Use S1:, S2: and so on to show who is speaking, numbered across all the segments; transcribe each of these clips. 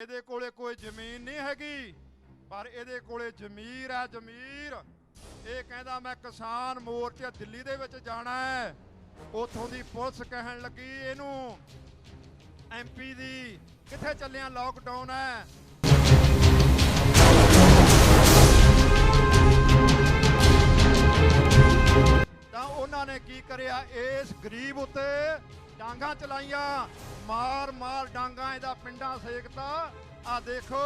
S1: ਇਹਦੇ ਕੋਲੇ ਕੋਈ ਜ਼ਮੀਨ ਨਹੀਂ ਹੈਗੀ, ਪਰ ਇਹਦੇ ਕੋਲੇ ਜ਼ਮੀਰ ਹੈ, ਜ਼ਮੀਰ। ਇਹ ਕਹਿੰਦਾ ਮੈਂ ਕਿਸਾਨ ਮੋਰਚੇ ਦਿੱਲੀ ਦੇ ਵਿੱਚ ਜਾਣਾ ਹੈ। ਉੱਥੋਂ ਦੀ ਪੁਲਿਸ ਕਹਿਣ ਲੱਗੀ ਇਹਨੂੰ ਐਮਪੀ ਦੀ, ਕਿੱਥੇ ਚੱਲਿਆ, ਲੋਕਡਾਊਨ ਹੈ। ਤਾਂ ਉਹਨਾਂ ਨੇ ਕੀ ਕਰਿਆ, ਇਸ ਗਰੀਬ ਉੱਤੇ ਡਾਂਗਾ ਚਲਾਈਆਂ, ਮਾਰ ਮਾਰ ਡਾਂਗਾ ਇਹਦਾ ਪਿੰਡਾਂ ਸੇਕਤਾ। ਆ ਦੇਖੋ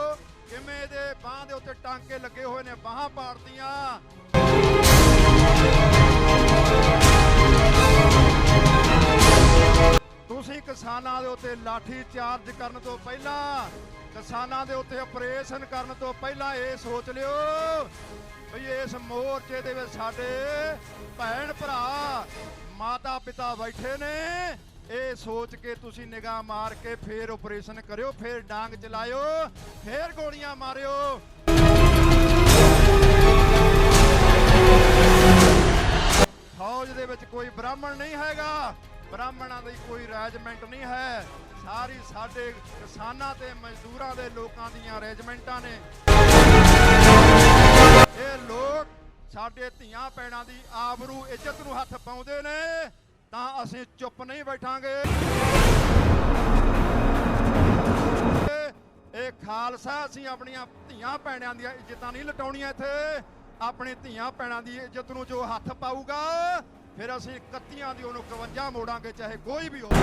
S1: ਕਿਵੇਂ ਇਹਦੇ ਬਾਹਾਂ ਦੇ ਉੱਤੇ ਟਾਂਕੇ ਲੱਗੇ ਹੋਏ ਨੇ, ਬਾਹਾਂ ਪਾੜਦੀਆਂ। ਤੁਸੀਂ ਕਿਸਾਨਾਂ ਦੇ ਉੱਤੇ ਲਾਠੀ ਚਾਰਜ ਕਰਨ ਤੋਂ ਪਹਿਲਾਂ, ਕਿਸਾਨਾਂ ਦੇ ਉੱਤੇ ਆਪਰੇਸ਼ਨ ਕਰਨ ਤੋਂ ਪਹਿਲਾਂ ਇਹ ਸੋਚ ਲਿਓ ਵੀ ਇਸ ਮੋਰਚੇ ਦੇ ਵਿੱਚ ਸਾਡੇ ਭੈਣ ਭਰਾ ਮਾਤਾ ਪਿਤਾ ਬੈਠੇ ਨੇ। ਇਹ ਸੋਚ ਕੇ ਤੁਸੀਂ ਨਿਗਾਹ ਮਾਰ ਕੇ ਫੇਰ ਆਪਰੇਸ਼ਨ ਕਰਿਓ, ਫੇਰ ਡਾਂਗ ਚਲਾਇਓ, ਫੇਰ ਗੋਲੀਆਂ ਮਾਰਿਓ। ਫੌਜ ਦੇ ਵਿੱਚ ਕੋਈ ਬ੍ਰਾਹਮਣ ਨਹੀਂ ਹੈਗਾ, ਬ੍ਰਾਹਮਣਾਂ ਦੀ ਕੋਈ ਰੈਜੀਮੈਂਟ ਨਹੀਂ ਹੈ, ਸਾਰੀ ਸਾਡੇ ਕਿਸਾਨਾਂ ਤੇ ਮਜ਼ਦੂਰਾਂ ਦੇ ਲੋਕਾਂ ਦੀਆਂ ਰੈਜੀਮੈਂਟਾਂ ਨੇ। ਇਹ ਲੋਕ ਸਾਡੇ ਧੀਆਂ ਭੈਣਾਂ ਦੀ ਆਬਰੂ ਇੱਜ਼ਤ ਨੂੰ ਹੱਥ ਪਾਉਂਦੇ ਨੇ, ਤਾਂ ਅਸੀਂ ਚੁੱਪ ਨਹੀਂ ਬੈਠਾਂਗੇ। ਇਹ ਖਾਲਸਾ, ਅਸੀਂ ਆਪਣੀਆਂ ਧੀਆਂ ਭੈਣਾਂ ਦੀਆਂ ਇੱਜ਼ਤਾਂ ਨਹੀਂ ਲਟਾਉਣੀਆਂ। ਇੱਥੇ ਆਪਣੀ ਧੀਆਂ ਭੈਣਾਂ ਦੀ ਇੱਜ਼ਤ ਨੂੰ ਜੋ ਹੱਥ ਪਾਊਗਾ, ਫਿਰ ਅਸੀਂ 31 ਦੀ ਉਹਨੂੰ 51 ਮੋੜਾਂਗੇ, ਚਾਹੇ ਕੋਈ ਵੀ ਹੋਵੇ।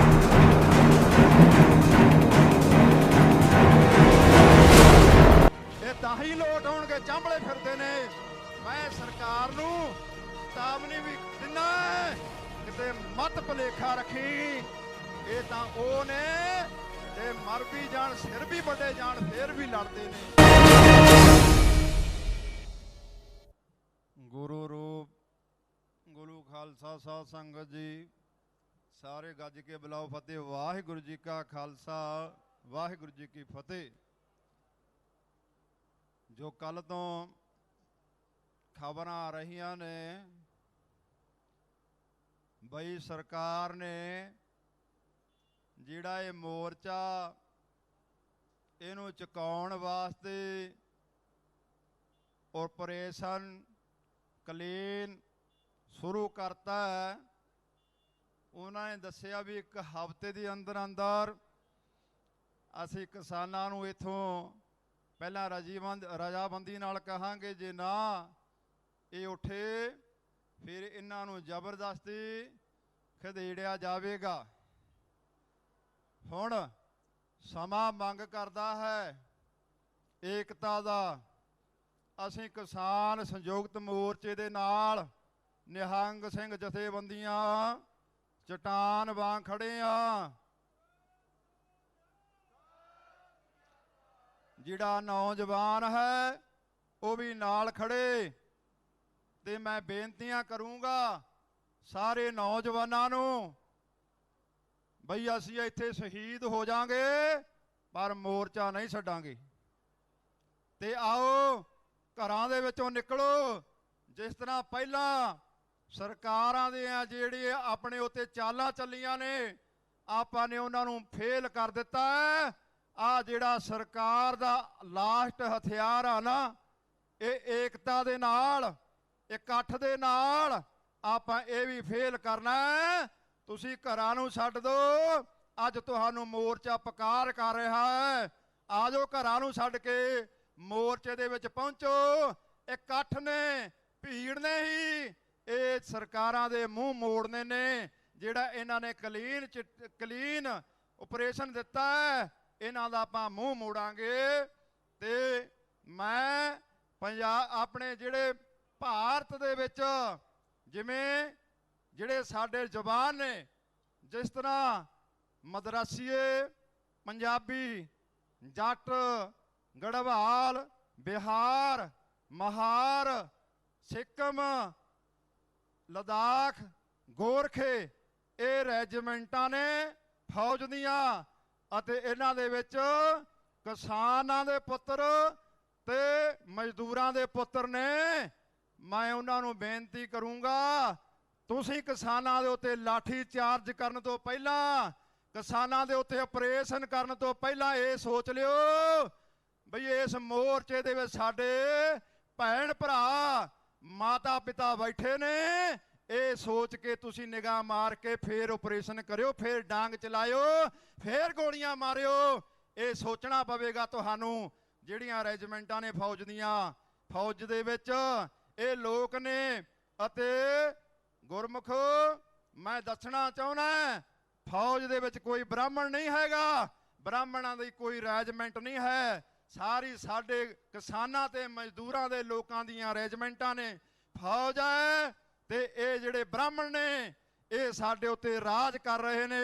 S1: ਇਹ ਤਾਂ ਹੀ ਲੋਟ ਆਉਣਗੇ, ਚਾਂਬਲੇ ਫਿਰਦੇ ਨੇ। ਮੈਂ ਸਰਕਾਰ ਨੂੰ ਚੇਤਾਵਨੀ ਵੀ ਦਿੰਦਾ, ਕਿਤੇ ਮਤ ਭੁਲੇਖਾ ਰੱਖੀ। ਇਹ ਤਾਂ ਉਹ ਨੇ ਜੇ ਮਰ ਵੀ ਜਾਣ, ਸਿਰ ਵੀ ਵੱਡੇ ਜਾਣ, ਫੇਰ ਵੀ ਲੜਦੇ ਨੇ। ਗੁਰੂ ਰੂਪ ਗੁਰੂ ਖਾਲਸਾ ਸਾਧ ਸੰਗਤ ਜੀ, ਸਾਰੇ ਗੱਜ ਕੇ ਬੁਲਾਓ ਫਤਿਹ। ਵਾਹਿਗੁਰੂ ਜੀ ਕਾ ਖਾਲਸਾ, ਵਾਹਿਗੁਰੂ ਜੀ ਕੀ ਫਤਿਹ। ਜੋ ਕੱਲ ਤੋਂ ਖਬਰਾਂ ਆ ਰਹੀਆਂ ਨੇ ਬਈ ਸਰਕਾਰ ਨੇ ਜਿਹੜਾ ਇਹ ਮੋਰਚਾ ਇਹਨੂੰ ਚੁਕਾਉਣ ਵਾਸਤੇ ਆਪਰੇਸ਼ਨ ਕਲੀਨ ਸ਼ੁਰੂ ਕਰਤਾ ਹੈ। ਉਹਨਾਂ ਨੇ ਦੱਸਿਆ ਵੀ 1 ਹਫ਼ਤੇ ਦੇ ਅੰਦਰ ਅੰਦਰ ਅਸੀਂ ਕਿਸਾਨਾਂ ਨੂੰ ਇੱਥੋਂ ਪਹਿਲਾਂ ਰਜਾਬੰਦੀ ਨਾਲ ਕਹਾਂਗੇ, ਜੇ ਨਾ ਇਹ ਉੱਠੇ ਫਿਰ ਇਹਨਾਂ ਨੂੰ ਜ਼ਬਰਦਸਤੀ ਖਦੇੜਿਆ ਜਾਵੇਗਾ। ਹੁਣ ਸਮਾਂ ਮੰਗ ਕਰਦਾ ਹੈ ਏਕਤਾ ਦਾ। ਅਸੀਂ ਕਿਸਾਨ ਸੰਯੁਕਤ ਮੋਰਚੇ ਦੇ ਨਾਲ ਨਿਹੰਗ ਸਿੰਘ ਜਥੇਬੰਦੀਆਂ ਚਟਾਨ ਵਾਂਗ ਖੜੇ ਆ। ਜਿਹੜਾ ਨੌਜਵਾਨ ਹੈ ਉਹ ਵੀ ਨਾਲ ਖੜੇ, ਤੇ ਮੈਂ ਬੇਨਤੀਆਂ ਕਰੂੰਗਾ ਸਾਰੇ ਨੌਜਵਾਨਾਂ ਨੂੰ, ਬਈ ਅਸੀਂ ਇੱਥੇ ਸ਼ਹੀਦ ਹੋ ਜਾਾਂਗੇ ਪਰ ਮੋਰਚਾ ਨਹੀਂ ਛੱਡਾਂਗੇ। ਤੇ ਆਓ ਘਰਾਂ ਦੇ ਵਿੱਚੋਂ ਨਿਕਲੋ। ਜਿਸ ਤਰ੍ਹਾਂ ਪਹਿਲਾਂ ਸਰਕਾਰਾਂ ਦੇ ਜਿਹੜੇ ਆਪਣੇ ਉੱਤੇ ਚਾਲਾਂ ਚੱਲੀਆਂ ਨੇ, ਆਪਾਂ ਨੇ ਉਹਨਾਂ ਨੂੰ ਫੇਲ ਕਰ ਦਿੱਤਾ ਹੈ। ਆ ਜਿਹੜਾ ਸਰਕਾਰ ਦਾ ਲਾਸਟ ਹਥਿਆਰ ਆ ਨਾ, ਇਹ ਏਕਤਾ ਦੇ ਨਾਲ, ਇਕੱਠ ਦੇ ਨਾਲ ਆਪਾਂ ਇਹ ਵੀ ਫੇਲ ਕਰਨਾ ਹੈ। ਤੁਸੀਂ ਘਰਾਂ ਨੂੰ ਛੱਡ ਦਿਓ, ਅੱਜ ਤੁਹਾਨੂੰ ਮੋਰਚਾ ਪੁਕਾਰ ਕਰ ਰਿਹਾ ਹੈ। ਆ ਜਾਓ ਘਰਾਂ ਨੂੰ ਛੱਡ ਕੇ ਮੋਰਚੇ ਦੇ ਵਿੱਚ ਪਹੁੰਚੋ। ਇਕੱਠ ਨੇ, ਭੀੜ ਨੇ ਹੀ ਇਹ ਸਰਕਾਰਾਂ ਦੇ ਮੂੰਹ ਮੋੜਨੇ ਨੇ। ਜਿਹੜਾ ਇਹਨਾਂ ਨੇ ਕਲੀਨ ਆਪਰੇਸ਼ਨ ਦਿੱਤਾ ਹੈ, ਇਹਨਾਂ ਦਾ ਆਪਾਂ ਮੂੰਹ ਮੋੜਾਂਗੇ। ਤੇ ਮੈਂ ਆਪਣੇ ਜਿਹੜੇ ਭਾਰਤ ਦੇ ਵਿੱਚ ਜਿਵੇਂ ਜਿਹੜੇ ਸਾਡੇ ਜ਼ਬਾਨ ਨੇ, ਜਿਸ ਤਰ੍ਹਾਂ ਮਦਰਾਸੀਏ, ਪੰਜਾਬੀ, ਜੱਟ, ਗੜਵਾਲ, ਬਿਹਾਰ, ਮਹਾਰ, ਸਿੱਕਮ, ਲਦਾਖ, ਗੋਰਖੇ, ਇਹ ਰੈਜੀਮੈਂਟਾਂ ਨੇ ਫੌਜ ਦੀਆਂ, ਅਤੇ ਇਹਨਾਂ ਦੇ ਵਿੱਚ ਕਿਸਾਨਾਂ ਦੇ ਪੁੱਤਰ ਤੇ ਮਜ਼ਦੂਰਾਂ ਦੇ ਪੁੱਤਰ ਨੇ। ਮੈਂ ਉਹਨਾਂ ਨੂੰ ਬੇਨਤੀ ਕਰੂੰਗਾ, ਤੁਸੀਂ ਕਿਸਾਨਾਂ ਦੇ ਉੱਤੇ ਲਾਠੀ ਚਾਰਜ ਕਰਨ ਤੋਂ ਪਹਿਲਾਂ, किसानां दे उत्ते ऑपरेशन करन तो पहलां ये सोच लियो बई इस मोर्चे दे विच साडे भैण भरा माता पिता बैठे ने। ये सोच के तुसी निगाह मार के फिर ऑपरेशन करियो, फिर डांग चलायो, फिर गोलियां मारियो। ये सोचना पवेगा तुहानू। जिहड़ियां रैजीमेंटां ने फौज दियां, फौज दे विच ये लोक ने। अते गुरमुखो मैं दसना चाहुंदा फौज दे विच कोई ब्राह्मण नहीं हैगा, ब्राह्मणां दी कोई रैजीमेंट नहीं है। सारी साडे किसानां ते मजदूरां दे लोकां दियां रैजीमेंटां ने। फौज है ते ये जिहड़े ब्राह्मण ने ये साडे उत्ते राज कर रहे ने।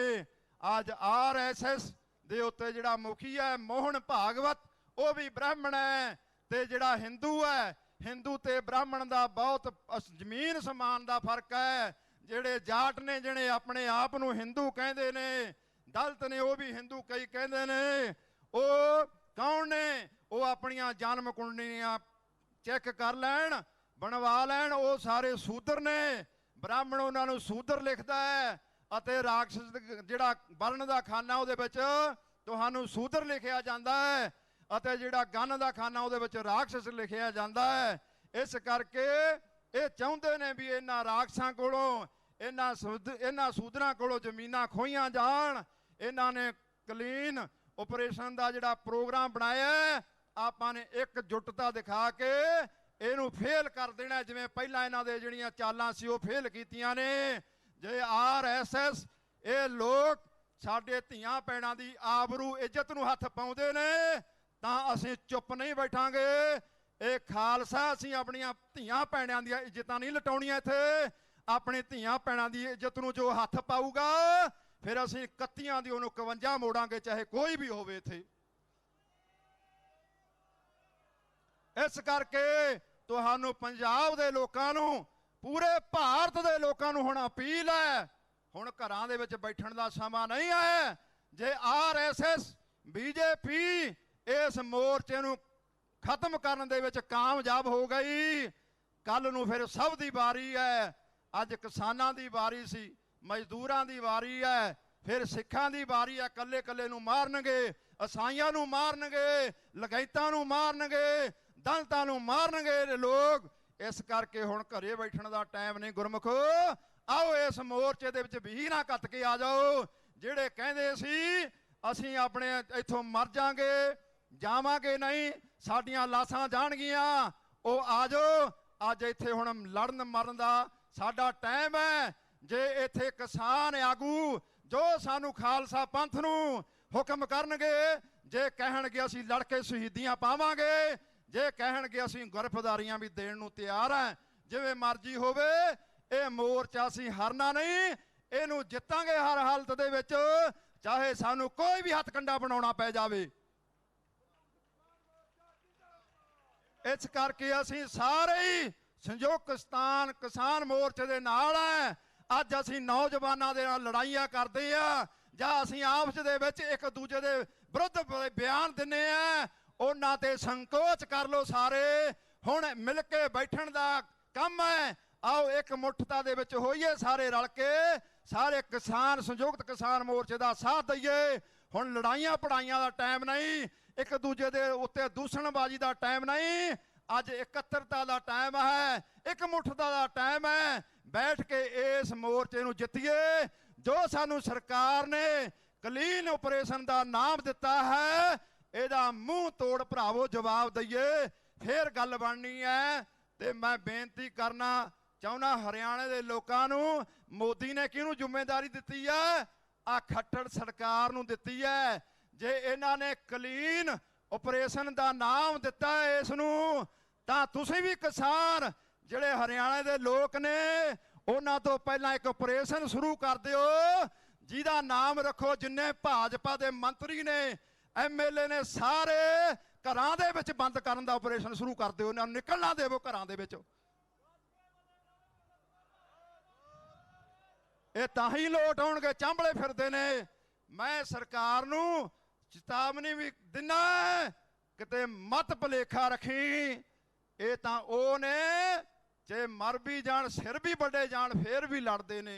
S1: अज RSS दे उत्ते जिहड़ा मुखी है मोहन भागवत वो भी ब्राह्मण है। ते जिहड़ा हिंदू है, हिंदू ते ब्राह्मण दा बहुत जमीन समान दा फर्क है। जिहड़े जाट ने जिहड़े अपने आप नूं हिंदू कहंदे ने, दलित ने वो भी हिंदू कई कहंदे ने। वो कौन ने? वो अपनियां जन्म कुंडलियां चेक कर लैण, बनवा लैण। वो सारे सूदर ने। ब्राह्मण उन्हां नूं सूदर लिखदा है अते राक्षस जिहड़ा वर्ण दा खाना उहदे विच तुहानूं सूदर लिखिया जांदा है अते जिहड़ा गन दा खाना उहदे विच राक्षस लिखिया जांदा है। इस करके ये चाहुंदे ने भी इन्हां राक्षसां कोलों इन्हां सूदरां कोलों जमीनां खोईयां जाण। इन्हां ने कलीन ऑपरेशन का जिहड़ा प्रोग्राम बनाया आपां ने एकजुटता दिखा के इहनूं फेल कर देना। जिवें पहलां इन्हां दे जिहड़ियां चालां सी वो फेल कीतियां ने। जे RSS ये लोग साडे धीआं भैणां दी आबरू इज्जत नूं हत्थ पाउंदे ने तां असीं चुप नहीं बैठांगे। ये खालसा असीं अपणियां धीआं भैणां दी इज्जतां नहीं लटाउणीਆਂ इत्थे। अपनी धीआं भैणां दी इज्जत नूं जो हत्थ पाऊगा फिर असीं 31 दी ਉਹਨੂੰ 51 ਮੋੜਾਂਗੇ ਚਾਹੇ ਕੋਈ ਵੀ ਹੋਵੇ ਇੱਥੇ। ਇਸ ਕਰਕੇ ਤੁਹਾਨੂੰ ਪੰਜਾਬ ਦੇ ਲੋਕਾਂ ਨੂੰ, ਪੂਰੇ ਭਾਰਤ ਦੇ ਲੋਕਾਂ ਨੂੰ ਹੁਣ ਅਪੀਲ ਹੈ, ਹੁਣ ਘਰਾਂ ਦੇ ਵਿੱਚ ਬੈਠਣ ਦਾ ਸਮਾਂ ਨਹੀਂ ਹੈ। ਜੇ RSS BJP ਇਸ ਮੋਰਚੇ ਨੂੰ ਖਤਮ ਕਰਨ ਦੇ ਵਿੱਚ ਕਾਮਯਾਬ ਹੋ ਗਈ, ਕੱਲ ਨੂੰ ਫਿਰ ਸਭ ਦੀ ਵਾਰੀ ਹੈ। ਅੱਜ ਕਿਸਾਨਾਂ ਦੀ ਵਾਰੀ ਸੀ, मजदूरां दी वारी है, फिर सिखां दी वारी है। कल्ले कल्ले नूं मारनगे, ईसाइयां नूं मारनगे, लगाइतां नूं मारनगे, दलितां नूं मारनगे लोग। इस करके हुण घरे बैठण दा टाइम नहीं गुरमुखो। आओ इस मोर्चे दे विच भी ना कत के आ जाओ। जिहड़े कहंदे सी असीं अपने इत्थों मर जांगे, जावांगे नहीं, साडीआं लाशां जाणगीआं, ओ आ जाओ। अज इत्थे हुण लड़न मरन दा साडा टाइम है। जे इत्थे किसान आगू जो सानू खालसा पंथ नूं हुक्म करनगे, जे कहणगे असीं लड़ के शहीदियां पावांगे, जे कहणगे असीं गिरफ्तारियां भी देण नूं तैयार हैं, जिवें मर्जी होवे, ये मोर्चा असीं हारना नहीं, इहनूं जित्तांगे हर हालत दे विच, चाहे सानू कोई भी हथ कंडा बनाउणा पै जावे। इस करके असीं सारे ही संयुक्त किसान मोर्चे दे नाल हैं। अज असीं नौजवानां दे नाल लड़ाइयां करदे आ जां असीं आपस दे विच एक दूजे दे विरुद्ध बयान दिंदे आ, उन्हां ते संकोच कर लो सारे। हुण मिल के बैठण दा काम है। आओ एक मुठता दे विच होइए सारे रल के, सारे किसान संयुक्त किसान मोर्चे दा साथ दईए। हुण लड़ाइयां पढ़ाइयां दा टाइम नहीं, एक दूजे दे उत्ते दूसणबाजी दा टाइम नहीं। अज एकत्रिता दा टाइम है, एक मुठता दा टाइम है। बैठ के इस मोर्चे नूं जित्तीए। जो सानू सरकार ने कलीन ऑपरेशन का नाम दिता है, इहदा मूँह तोड़ भरावो जवाब दईए, फिर गल बननी है। ते मैं बेनती करना चाहुंदा हरियाणे दे लोकां नूं, मोदी ने किहनूं जिम्मेदारी दित्ती है? आ खट्टर सरकार नूं दित्ती है। जे इन्हां ने कलीन ऑपरेशन का नाम दिता है इस नूं, तां तुसीं भी किसान ਜਿਹੜੇ ਹਰਿਆਣੇ ਦੇ ਲੋਕ ਨੇ ਉਹਨਾਂ ਤੋਂ ਪਹਿਲਾਂ ਇੱਕ ਆਪਰੇਸ਼ਨ ਸ਼ੁਰੂ ਕਰ ਦਿਓ, ਜਿਹਦਾ ਨਾਮ ਰੱਖੋ ਜਿੰਨੇ ਭਾਜਪਾ ਦੇ ਮੰਤਰੀ ਨੇ, MLA ਨੇ, ਸਾਰੇ ਘਰਾਂ ਦੇ ਵਿੱਚ ਬੰਦ ਕਰਨ ਦਾ ਆਪਰੇਸ਼ਨ ਸ਼ੁਰੂ ਕਰ ਦਿਓ। ਉਹਨਾਂ ਨੂੰ ਨਿਕਲਣਾ ਦੇਵੋ ਘਰਾਂ ਦੇ ਵਿੱਚੋਂ। ਇਹ ਤਾਂ ਹੀ ਲੋਟ ਆਉਣਗੇ, ਚਾਂਬਲੇ ਫਿਰਦੇ ਨੇ। ਮੈਂ ਸਰਕਾਰ ਨੂੰ ਚੇਤਾਵਨੀ ਵੀ ਦਿੰਦਾ, ਕਿਤੇ ਮਤ ਭੁਲੇਖਾ ਰੱਖੀ। ਇਹ ਤਾਂ ਉਹ ਨੇ ਜੇ ਮਰ ਵੀ ਜਾਣ, ਸਿਰ ਵੀ ਵੱਡੇ ਜਾਣ, ਫੇਰ ਵੀ ਲੜਦੇ ਨੇ।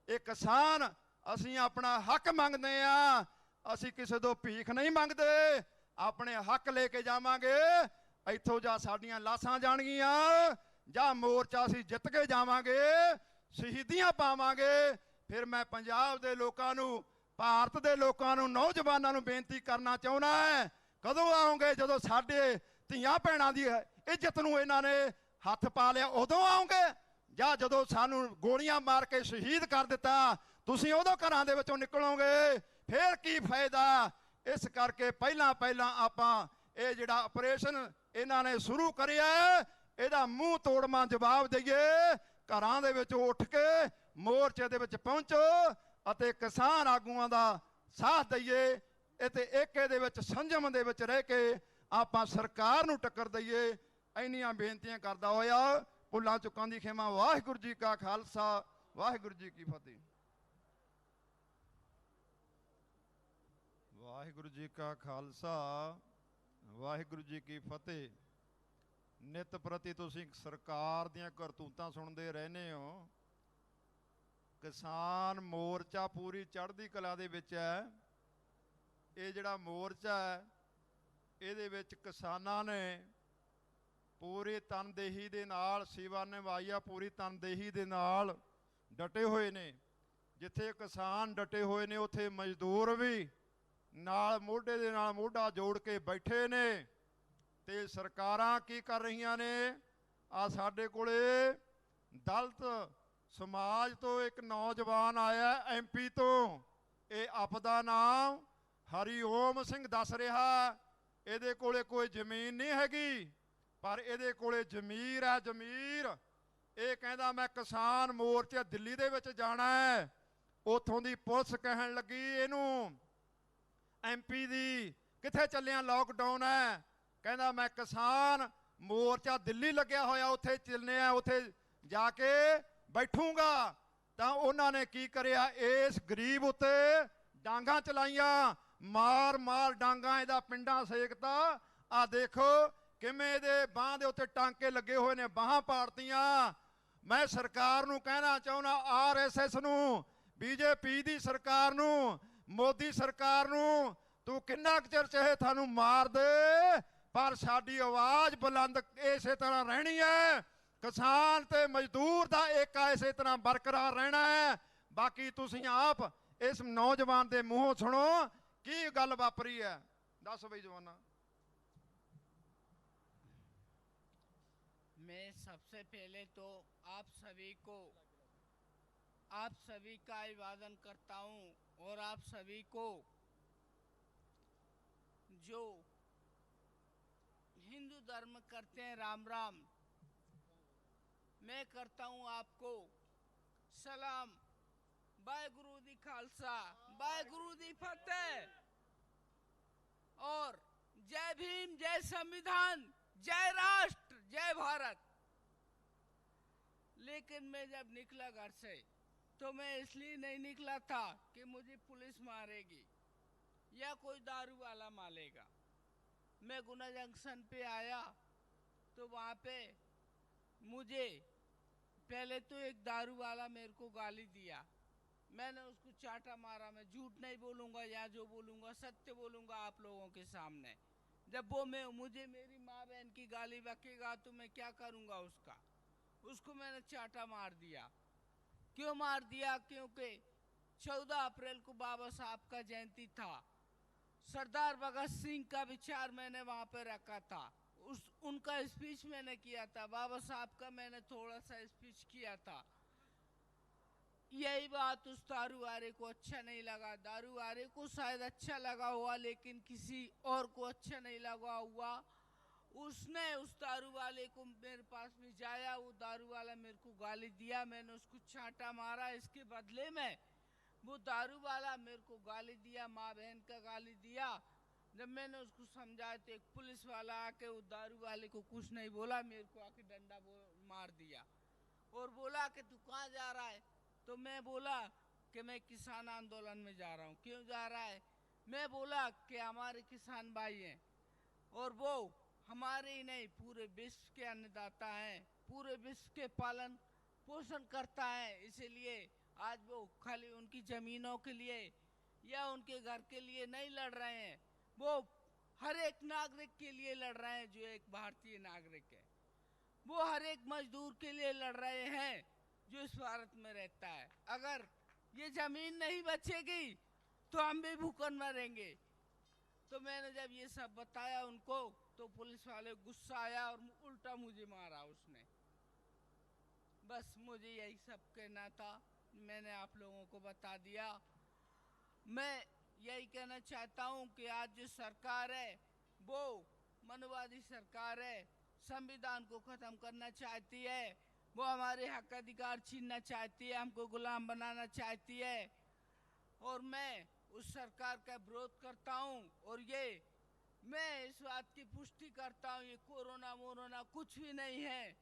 S1: ਇਹ ਕਿਸਾਨ ਅਸੀਂ ਆਪਣਾ ਹੱਕ ਮੰਗਦੇ ਆ। ਅਸੀਂ ਕਿਸੇ ਤੋਂ ਭੀਖ ਨਹੀਂ ਮੰਗਦੇ, ਆਪਣੇ ਹੱਕ ਲੈ ਕੇ ਜਾਵਾਂਗੇ। ਇੱਥੋਂ ਜਾਂ ਸਾਡੀਆਂ ਲਾਸ਼ਾਂ ਜਾਣਗੀਆਂ ਜਾਂ ਮੋਰਚਾ ਅਸੀਂ ਜਿੱਤ ਕੇ ਜਾਵਾਂਗੇ, ਸ਼ਹੀਦੀਆਂ ਪਾਵਾਂਗੇ। ਫਿਰ ਮੈਂ ਪੰਜਾਬ ਦੇ ਲੋਕਾਂ ਨੂੰ, ਭਾਰਤ ਦੇ ਲੋਕਾਂ ਨੂੰ, ਨੌਜਵਾਨਾਂ ਨੂੰ ਬੇਨਤੀ ਕਰਨਾ ਚਾਹੁੰਦਾ ਹੈ, ਕਦੋਂ ਆਓਗੇ? ਜਦੋਂ ਸਾਡੇ ਧੀਆਂ ਭੈਣਾਂ ਦੀ ਇੱਜ਼ਤ ਨੂੰ ਇਹਨਾਂ ਨੇ ਹੱਥ ਪਾ ਲਿਆ, ਉਦੋਂ ਆਓਗੇ? ਜਾਂ ਜਦੋਂ ਸਾਨੂੰ ਗੋਲੀਆਂ ਮਾਰ ਕੇ ਸ਼ਹੀਦ ਕਰ ਦਿੱਤਾ, ਤੁਸੀਂ ਉਦੋਂ ਘਰਾਂ ਦੇ ਵਿੱਚੋਂ ਨਿਕਲੋਗੇ? ਫਿਰ ਕੀ ਫਾਇਦਾ? ਇਸ ਕਰਕੇ ਪਹਿਲਾਂ ਆਪਾਂ ਇਹ ਜਿਹੜਾ ਆਪਰੇਸ਼ਨ ਇਹਨਾਂ ਨੇ ਸ਼ੁਰੂ ਕਰਿਆ, ਇਹਦਾ ਮੂੰਹ ਤੋੜਵਾਂ ਜਵਾਬ ਦਈਏ। ਘਰਾਂ ਦੇ ਵਿੱਚ ਉੱਠ ਕੇ ਮੋਰਚੇ ਦੇ ਵਿੱਚ ਪਹੁੰਚੋ ਅਤੇ ਕਿਸਾਨ ਆਗੂਆਂ ਦਾ ਸਾਥ ਦਈਏ। ਅਤੇ ਏਕੇ ਦੇ ਵਿੱਚ, ਸੰਜਮ ਦੇ ਵਿੱਚ ਰਹਿ ਕੇ ਆਪਾਂ ਸਰਕਾਰ ਨੂੰ ਟੱਕਰ ਦਈਏ। ਇੰਨੀਆਂ ਬੇਨਤੀਆਂ ਕਰਦਾ ਹੋਇਆ ਭੁੱਲਾਂ ਚੁੱਕਾਂ ਦੀ ਖਿਮਾ। ਵਾਹਿਗੁਰੂ ਜੀ ਕਾ ਖਾਲਸਾ, ਵਾਹਿਗੁਰੂ ਜੀ ਕੀ ਫਤਿਹ। ਵਾਹਿਗੁਰੂ ਜੀ ਕਾ ਖਾਲਸਾ, ਵਾਹਿਗੁਰੂ ਜੀ ਕੀ ਫਤਿਹ। ਨਿਤ ਪ੍ਰਤੀ ਤੁਸੀਂ ਸਰਕਾਰ ਦੀਆਂ ਕਰਤੂਤਾਂ ਸੁਣਦੇ ਰਹਿੰਦੇ ਹੋ। ਕਿਸਾਨ ਮੋਰਚਾ ਪੂਰੀ ਚੜ੍ਹਦੀ ਕਲਾ ਦੇ ਵਿੱਚ ਹੈ। ਇਹ ਜਿਹੜਾ ਮੋਰਚਾ ਹੈ, ਇਹਦੇ ਵਿੱਚ ਕਿਸਾਨਾਂ ਨੇ ਪੂਰੀ ਤਨਦੇਹੀ ਦੇ ਨਾਲ ਸੇਵਾ ਨਿਭਾਈ ਆ, ਪੂਰੀ ਤਨਦੇਹੀ ਦੇ ਨਾਲ ਡਟੇ ਹੋਏ ਨੇ। ਜਿੱਥੇ ਕਿਸਾਨ ਡਟੇ ਹੋਏ ਨੇ, ਉੱਥੇ ਮਜ਼ਦੂਰ ਵੀ ਨਾਲ ਮੋਢੇ ਦੇ ਨਾਲ ਮੋਢਾ ਜੋੜ ਕੇ ਬੈਠੇ ਨੇ। ਤੇ ਸਰਕਾਰਾਂ ਕੀ ਕਰ ਰਹੀਆਂ ਨੇ? ਆ ਸਾਡੇ ਕੋਲੇ ਦਲਿਤ ਸਮਾਜ ਤੋਂ ਇੱਕ ਨੌਜਵਾਨ ਆਇਆ MP ਤੋਂ, ਇਹ ਆਪਦਾ ਨਾਮ ਹਰੀਓਮ ਸਿੰਘ ਦੱਸ ਰਿਹਾ। ਇਹਦੇ ਕੋਲੇ ਕੋਈ ਜ਼ਮੀਨ ਨਹੀਂ ਹੈਗੀ, ਪਰ ਇਹਦੇ ਕੋਲੇ ਜ਼ਮੀਰ ਹੈ, ਜ਼ਮੀਰ। ਇਹ ਕਹਿੰਦਾ ਮੈਂ ਕਿਸਾਨ ਮੋਰਚੇ ਦਿੱਲੀ ਦੇ ਵਿੱਚ ਜਾਣਾ ਹੈ। ਉੱਥੋਂ ਦੀ ਪੁਲਿਸ ਕਹਿਣ ਲੱਗੀ ਇਹਨੂੰ, MP ਦੀ, ਕਿੱਥੇ ਚੱਲਿਆ? ਲੋਕਡਾਊਨ ਹੈ। ਕਹਿੰਦਾ ਮੈਂ ਕਿਸਾਨ ਮੋਰਚਾ ਦਿੱਲੀ ਲੱਗਿਆ ਹੋਇਆ, ਉੱਥੇ ਚੱਲਨੇ ਆ, ਉੱਥੇ ਜਾ ਕੇ ਬੈਠੂੰਗਾ। ਤਾਂ ਉਹਨਾਂ ਨੇ ਕੀ ਕਰਿਆ? ਇਸ ਗਰੀਬ ਉੱਤੇ ਡਾਂਗਾਂ ਚਲਾਈਆਂ, ਮਾਰ ਡਾਂਗਾਂ ਇਹਦਾ ਪਿੰਡਾਂ ਸੇਕਤਾ। ਆ ਦੇਖੋ ਕਿਵੇਂ ਇਹਦੇ ਬਾਂਹ ਦੇ ਉੱਤੇ ਟਾਂਕੇ ਲੱਗੇ ਹੋਏ ਨੇ, ਬਾਹਾਂ ਪਾੜਤੀਆਂ। ਮੈਂ ਸਰਕਾਰ ਨੂੰ ਕਹਿਣਾ ਚਾਹੁੰਦਾ, RSS ਨੂੰ, BJP ਦੀ ਸਰਕਾਰ ਨੂੰ, ਮੋਦੀ ਸਰਕਾਰ ਨੂੰ, ਤੂੰ ਕਿੰਨਾ ਕੁ ਚਿਰ ਚਾਹੇ ਤੁਹਾਨੂੰ ਮਾਰ ਦੇ, ਪਰ ਸਾਡੀ ਆਵਾਜ਼ ਬੁਲੰਦ ਇਸੇ ਤਰ੍ਹਾਂ ਰਹਿਣੀ ਹੈ। ਕਿਸਾਨ ਤੇ ਮਜ਼ਦੂਰ ਦਾ ਏਕਾ ਇਸੇ ਤਰ੍ਹਾਂ ਬਰਕਰਾਰ ਰਹਿਣਾ ਹੈ। ਬਾਕੀ ਤੁਸੀਂ ਆਪ ਇਸ ਨੌਜਵਾਨ ਦੇ ਮੂੰਹੋਂ ਸੁਣੋ ਕੀ ਗੱਲ ਵਾਪਰੀ ਹੈ। ਦੱਸ ਬਈ ਜਵਾਨਾ।
S2: मैं सबसे पहले तो आप सभी का अभिवादन करता हूं, और आप सभी को जो हिंदू धर्म करते हैं, राम राम। मैं करता हूं आपको सलाम। वाहेगुरु दी खालसा, वाहेगुरु दी फतेह। और जय भीम, जय संविधान, जय राष्ट्र, जय भारत। लेकिन मैं जब निकला घर से, तो मैं इसलिए नहीं निकला था कि मुझे पुलिस मारेगी या कोई दारू वाला मारेगा। मैं गुना जंक्शन पे आया तो वहाँ पे मुझे पहले तो एक दारू वाला मेरे को गाली दिया। मैंने उसको चाटा मारा। मैं झूठ नहीं बोलूँगा, या जो बोलूँगा सत्य बोलूँगा आप लोगों के सामने। जब वो मुझे मेरी माँ बहन की गाली बकेगा तो मैं क्या करूँगा उसको मैंने चाटा मार दिया। क्यों मार दिया? क्योंकि 14 अप्रैल को बाबा साहब का जयंती था। सरदार भगत सिंह का विचार मैंने वहाँ पे रखा था। उनका स्पीच मैंने किया था। बाबा साहब का मैंने थोड़ा सा स्पीच किया था। यही बात उस दारूवारे को अच्छा नहीं लगा। दारूवारे को शायद अच्छा लगा हुआ, लेकिन किसी और को अच्छा नहीं लगा हुआ। उसने उस दारू वाले को मेरे पास भिजाया। वो दारू वाला मेरे को गाली दिया, मैंने उसको चाटा मारा। इसके बदले में वो दारू वाला मेरे को गाली दिया, माँ बहन का गाली दिया। जब मैंने उसको समझाया तो एक पुलिस वाला आके वो दारू वाले को कुछ नहीं बोला, मेरे को आके डंडा मार दिया और बोला कि तू कहाँ जा रहा है? तो मैं बोला कि मैं किसान आंदोलन में जा रहा हूँ। क्यों जा रहा है? मैं बोला कि हमारे किसान भाई हैं और वो हमारे ही नहीं पूरे विश्व के अन्नदाता हैं, पूरे विश्व के पालन पोषण करता है, इसलिए आज वो खाली उनकी जमीनों के लिए या उनके घर के लिए नहीं लड़ रहे हैं, वो हर एक नागरिक के लिए लड़ रहे हैं जो एक भारतीय नागरिक है। वो हर एक मजदूर के लिए लड़ रहे हैं जो इस भारत में रहता है। अगर ये जमीन नहीं बचेगी तो हम भी भूखन मरेंगे। तो मैंने जब ये सब बताया उनको तो पुलिस वाले गुस्सा आया और उल्टा मुझे मारा उसने। बस मुझे यही सब कहना था, मैंने आप लोगों को बता दिया। मैं यही कहना चाहता हूँ कि आज जो सरकार है वो मनुवादी सरकार है, संविधान को ख़त्म करना चाहती है, वो हमारे हक अधिकार छीनना चाहती है, हमको गुलाम बनाना चाहती है। और मैं उस सरकार का विरोध करता हूँ। और ये मैं इस बात की पुष्टि करता हूँ, ये कोरोना मोरोना कुछ भी नहीं है।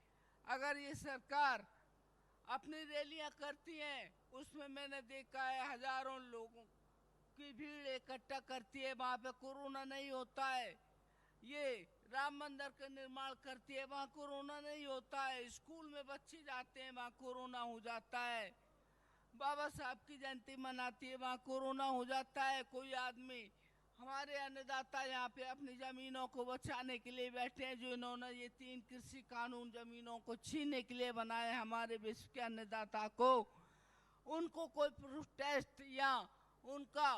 S2: अगर ये सरकार अपनी रैलियां करती हैं, उसमें मैंने देखा है हजारों लोगों की भीड़ इकट्ठा करती है, वहाँ पे कोरोना नहीं होता है। ये राम मंदिर का निर्माण करती है, वहाँ कोरोना नहीं होता है। स्कूल में बच्चे जाते हैं, वहाँ कोरोना हो जाता है। बाबा साहब की जयंती मनाती है, वहाँ कोरोना हो जाता है। कोई आदमी, हमारे अन्नदाता यहाँ पे अपनी जमीनों को बचाने के लिए बैठे हैं, जो इन्होंने ये 3 कृषि कानून जमीनों को छीनने के लिए बनाए हमारे विश्व के अन्नदाता को, उनको कोई प्रोटेस्ट या उनका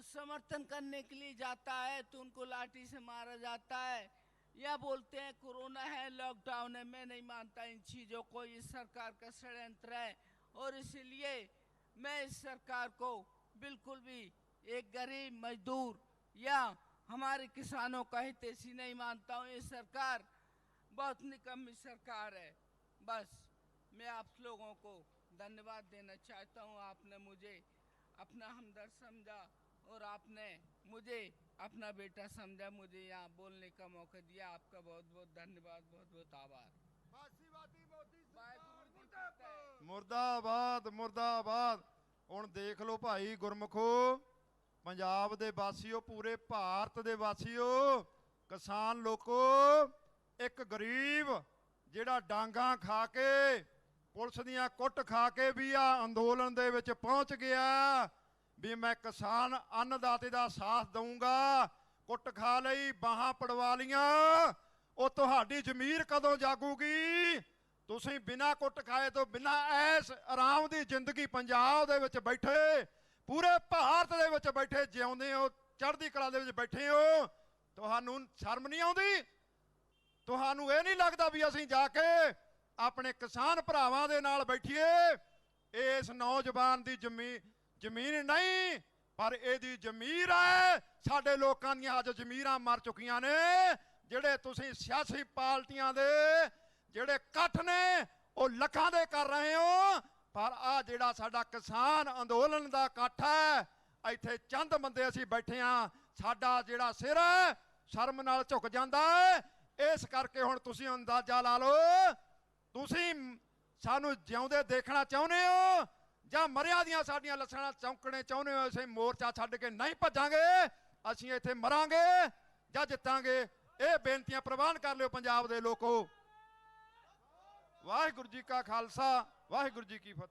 S2: समर्थन करने के लिए जाता है तो उनको लाठी से मारा जाता है या बोलते हैं कोरोना है, लॉकडाउन है। मैं नहीं मानता इन चीज़ों को, ये सरकार का षड्यंत्र है। और इसलिए मैं इस सरकार को बिल्कुल भी एक गरीब मजदूर या हमारे किसानों का हितैषी नहीं मानता हूँ। ये सरकार बहुत निकम्मी सरकार है। बस मैं आप लोगों को धन्यवाद देना चाहता हूँ। आपने मुझे अपना हमदर्द समझा और आपने मुझे अपना बेटा समझा, मुझे यहाँ बोलने का मौका दिया। आपका बहुत बहुत धन्यवाद, बहुत बहुत आभार।
S1: मुर्दाबाद मुर्दाबाद। ਹੁਣ ਦੇਖ ਲਓ ਭਾਈ ਗੁਰਮਖੋ, ਪੰਜਾਬ ਦੇ ਵਾਸੀਓ, ਪੂਰੇ ਭਾਰਤ ਦੇ ਵਾਸੀਓ, ਕਿਸਾਨ ਲੋਕੋ, ਇੱਕ ਗਰੀਬ ਜਿਹੜਾ ਡਾਂਗਾਂ ਖਾ ਕੇ ਪੁਲਿਸ ਦੀਆਂ ਕੁੱਟ ਖਾ ਕੇ ਵੀ ਆ ਅੰਦੋਲਨ ਦੇ ਵਿੱਚ ਪਹੁੰਚ ਗਿਆ ਵੀ ਮੈਂ ਕਿਸਾਨ ਅੰਨਦਾਤੇ ਦਾ ਸਾਥ ਦਊਂਗਾ, ਕੁੱਟ ਖਾ ਲਈ, ਬਾਹਾਂ ਪੜਵਾ ਲੀਆਂ, ਉਹ ਤੁਹਾਡੀ ਜ਼ਮੀਰ ਕਦੋਂ ਜਾਗੂਗੀ? ਤੁਸੀਂ ਬਿਨਾਂ ਕੁੱਟ ਖਾਏ ਤੋਂ ਬਿਨਾਂ ਐਸ ਆਰਾਮ ਦੀ ਜ਼ਿੰਦਗੀ ਪੰਜਾਬ ਦੇ ਵਿੱਚ ਬੈਠੇ, ਪੂਰੇ ਭਾਰਤ ਦੇ ਵਿੱਚ ਬੈਠੇ ਜਿਉਂਦੇ ਹੋ, ਚੜ੍ਹਦੀ ਕਲਾ ਦੇ ਵਿੱਚ ਬੈਠੇ ਹੋ, ਤੁਹਾਨੂੰ ਸ਼ਰਮ ਨਹੀਂ ਆਉਂਦੀ? ਤੁਹਾਨੂੰ ਇਹ ਨਹੀਂ ਲੱਗਦਾ ਵੀ ਅਸੀਂ ਜਾ ਕੇ ਆਪਣੇ ਕਿਸਾਨ ਭਰਾਵਾਂ ਦੇ ਨਾਲ ਬੈਠੀਏ? ਇਸ ਨੌਜਵਾਨ ਦੀ ਜ਼ਮੀਨ ਨਹੀਂ ਪਰ ਇਹਦੀ ਜ਼ਮੀਰ ਹੈ। ਸਾਡੇ ਲੋਕਾਂ ਦੀਆਂ ਅੱਜ ਜ਼ਮੀਰਾਂ ਮਰ ਚੁੱਕੀਆਂ ਨੇ। ਜਿਹੜੇ ਤੁਸੀਂ ਸਿਆਸੀ ਪਾਰਟੀਆਂ ਦੇ ਜਿਹੜੇ ਇਕੱਠ ਨੇ ਉਹ ਲੱਖਾਂ ਦੇ ਕਰ ਰਹੇ ਹੋ, ਪਰ ਆ ਜਿਹੜਾ ਸਾਡਾ ਕਿਸਾਨ ਅੰਦੋਲਨ ਦਾ ਇਕੱਠ ਹੈ, ਇੱਥੇ ਚੰਦ ਬੰਦੇ ਅਸੀਂ ਬੈਠੇ ਹਾਂ, ਸਾਡਾ ਜਿਹੜਾ ਸਿਰ ਹੈ ਸ਼ਰਮ ਨਾਲ ਝੁਕ ਜਾਂਦਾ ਹੈ। ਇਸ ਕਰਕੇ ਹੁਣ ਤੁਸੀਂ ਅੰਦਾਜ਼ਾ ਲਾ ਲਓ, ਤੁਸੀਂ ਸਾਨੂੰ ਜਿਉਂਦੇ ਦੇਖਣਾ ਚਾਹੁੰਦੇ ਹੋ ਜਾਂ ਮਰਿਆਂ ਦੀਆਂ ਸਾਡੀਆਂ ਲੱਛਣਾਂ ਚੌਂਕਣੇ ਚਾਹੁੰਦੇ ਹੋ? ਅਸੀਂ ਮੋਰਚਾ ਛੱਡ ਕੇ ਨਹੀਂ ਭੱਜਾਂਗੇ, ਅਸੀਂ ਇੱਥੇ ਮਰਾਂਗੇ ਜਾਂ ਜਿੱਤਾਂਗੇ। ਇਹ ਬੇਨਤੀਆਂ ਪ੍ਰਵਾਨ ਕਰ ਲਿਓ ਪੰਜਾਬ ਦੇ ਲੋਕੋ। ਵਾਹਿਗੁਰੂ ਜੀ ਕਾ ਖਾਲਸਾ, ਵਾਹਿਗੁਰੂ ਜੀ ਕੀ ਫਤਿਹ।